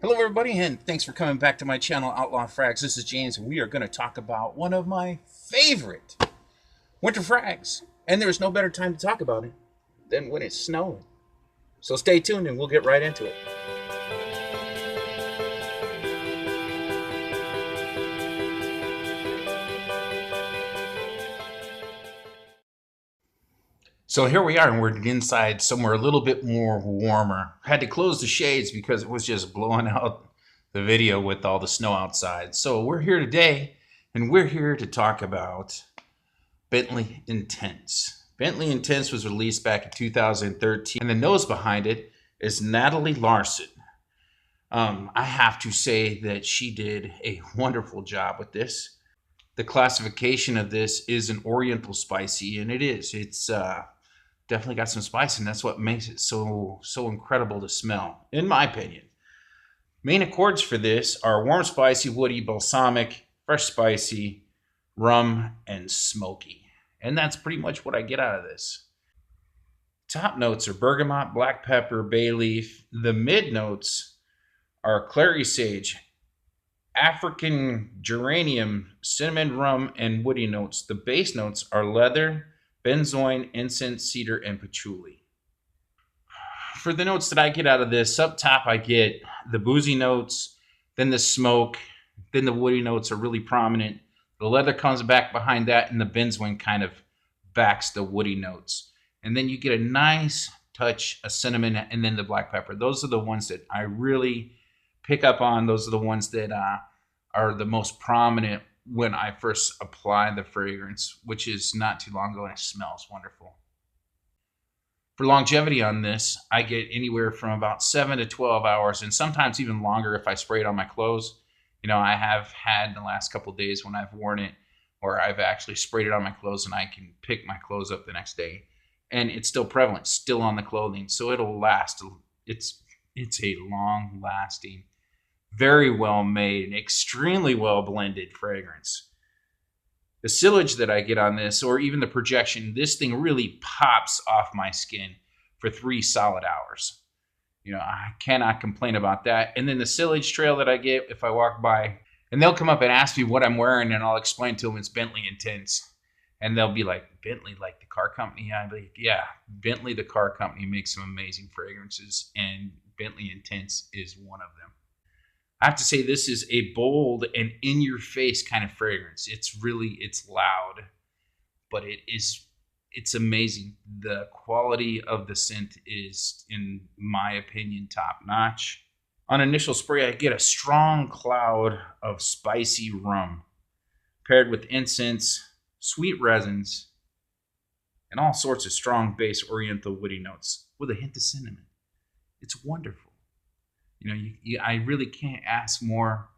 Hello everybody, and thanks for coming back to my channel, OutLaw Frags. This is James, and we are going to talk about one of my favorite winter frags. And there's no better time to talk about it than when it's snowing. So stay tuned and we'll get right into it. So here we are, and we're inside somewhere a little bit more warmer. Had to close the shades because it was just blowing out the video with all the snow outside. So we're here today, and we're here to talk about Bentley Intense. Bentley Intense was released back in 2013, and the nose behind it is Natalie Larson. I have to say that she did a wonderful job with this. The classification of this is an Oriental spicy, and it is. It's definitely got some spice, and that's what makes it so incredible to smell, in my opinion. Main accords for this are warm, spicy, woody, balsamic, fresh, spicy, rum, and smoky. And that's pretty much what I get out of this. Top notes are bergamot, black pepper, bay leaf. The mid notes are clary sage, African geranium, cinnamon, rum, and woody notes. The base notes are leather, benzoin, incense, cedar, and patchouli. For the notes that I get out of this, up top I get the boozy notes, then the smoke, then the woody notes are really prominent. The leather comes back behind that, and the benzoin kind of backs the woody notes. And then you get a nice touch of cinnamon, and then the black pepper. Those are the ones that I really pick up on. Those are the ones that are the most prominent when I first apply the fragrance, which is not too long ago, and it smells wonderful. For longevity on this, I get anywhere from about 7 to 12 hours, and sometimes even longer if I spray it on my clothes. You know, I have had the last couple of days when I've worn it, or I've actually sprayed it on my clothes, and I can pick my clothes up the next day, and it's still prevalent, still on the clothing, so it'll last. It's a long-lasting, very well made, extremely well blended fragrance. The sillage that I get on this, or even the projection, this thing really pops off my skin for 3 solid hours. You know, I cannot complain about that. And then the sillage trail that I get if I walk by, and they'll come up and ask me what I'm wearing, and I'll explain to them it's Bentley Intense. And they'll be like, Bentley, like the car company? I'll be like, yeah, Bentley, the car company, makes some amazing fragrances, and Bentley Intense is one of them. I have to say, this is a bold and in-your-face kind of fragrance. It's loud, but it's amazing. The quality of the scent is, in my opinion, top-notch. On initial spray, I get a strong cloud of spicy rum, paired with incense, sweet resins, and all sorts of strong base Oriental woody notes with a hint of cinnamon. It's wonderful. You know, I really can't ask more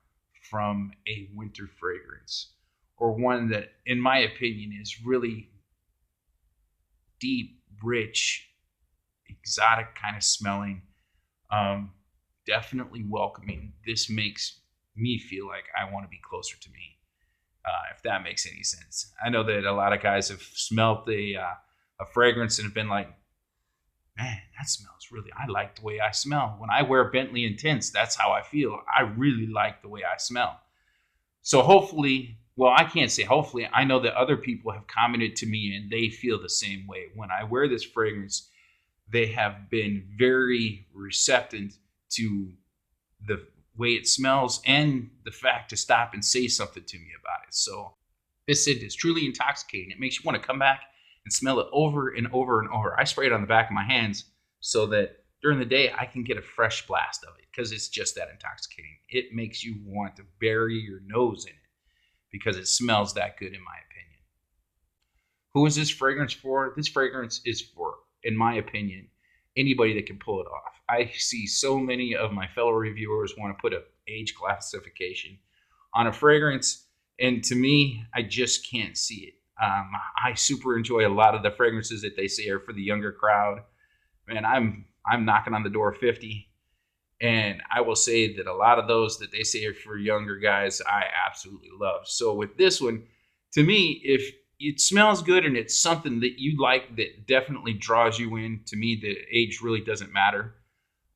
from a winter fragrance, or one that, in my opinion, is really deep, rich, exotic kind of smelling, definitely welcoming. This makes me feel like I want to be closer to me, if that makes any sense. I know that a lot of guys have smelled a fragrance and have been like, man, that smells really, I like the way I smell. When I wear Bentley Intense, that's how I feel. I really like the way I smell. So hopefully, well, I can't say hopefully, I know that other people have commented to me and they feel the same way. When I wear this fragrance, they have been very receptive to the way it smells and the fact to stop and say something to me about it. So this scent is truly intoxicating. It makes you want to come back and smell it over and over and over. I spray it on the back of my hands so that during the day I can get a fresh blast of it, because it's just that intoxicating. It makes you want to bury your nose in it because it smells that good, in my opinion. Who is this fragrance for? This fragrance is for, in my opinion, anybody that can pull it off. I see so many of my fellow reviewers want to put an age classification on a fragrance, and to me, I just can't see it. I super enjoy a lot of the fragrances that they say are for the younger crowd. Man, I'm knocking on the door of 50, and I will say that a lot of those that they say are for younger guys, I absolutely love. So with this one, to me, if it smells good and it's something that you like that definitely draws you in, to me, the age really doesn't matter.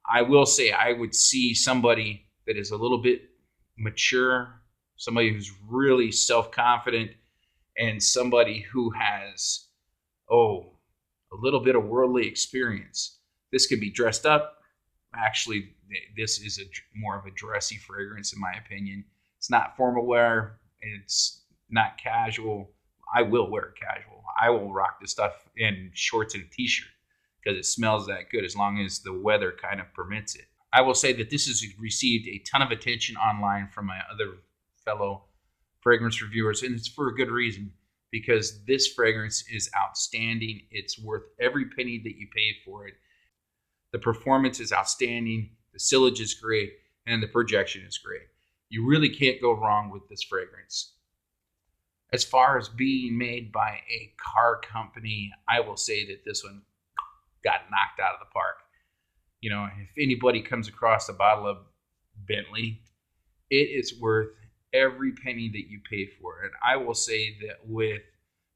I will say I would see somebody that is a little bit mature, somebody who's really self-confident, and somebody who has, a little bit of worldly experience. This could be dressed up. Actually, this is more of a dressy fragrance, in my opinion. It's not formal wear. It's not casual. I will wear it casual. I will rock this stuff in shorts and a t-shirt because it smells that good as long as the weather kind of permits it. I will say that this has received a ton of attention online from my other fellow fragrance reviewers, and it's for a good reason, because this fragrance is outstanding. It's worth every penny that you pay for it. The performance is outstanding, the sillage is great, and the projection is great. You really can't go wrong with this fragrance. As far as being made by a car company, I will say that this one got knocked out of the park. You know, if anybody comes across a bottle of Bentley, it is worth every penny that you pay for it. I will say that with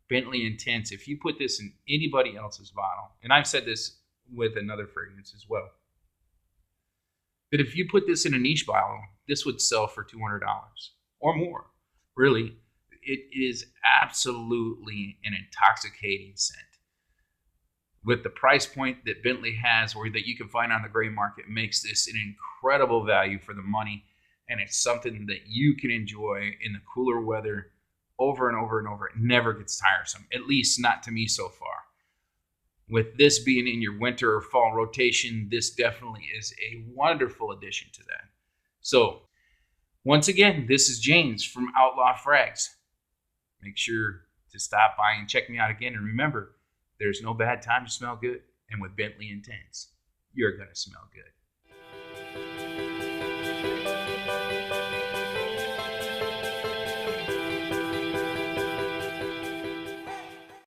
Bentley Intense, if you put this in anybody else's bottle, and I've said this with another fragrance as well, that if you put this in a niche bottle, this would sell for $200 or more. Really, it is absolutely an intoxicating scent. With the price point that Bentley has, or that you can find on the gray market, makes this an incredible value for the money, and it's something that you can enjoy in the cooler weather over and over and over. It never gets tiresome, at least not to me so far. With this being in your winter or fall rotation, this definitely is a wonderful addition to that. So, once again, this is James from OutLaw Frags. Make sure to stop by and check me out again. And remember, there's no bad time to smell good. And with Bentley Intense, you're going to smell good.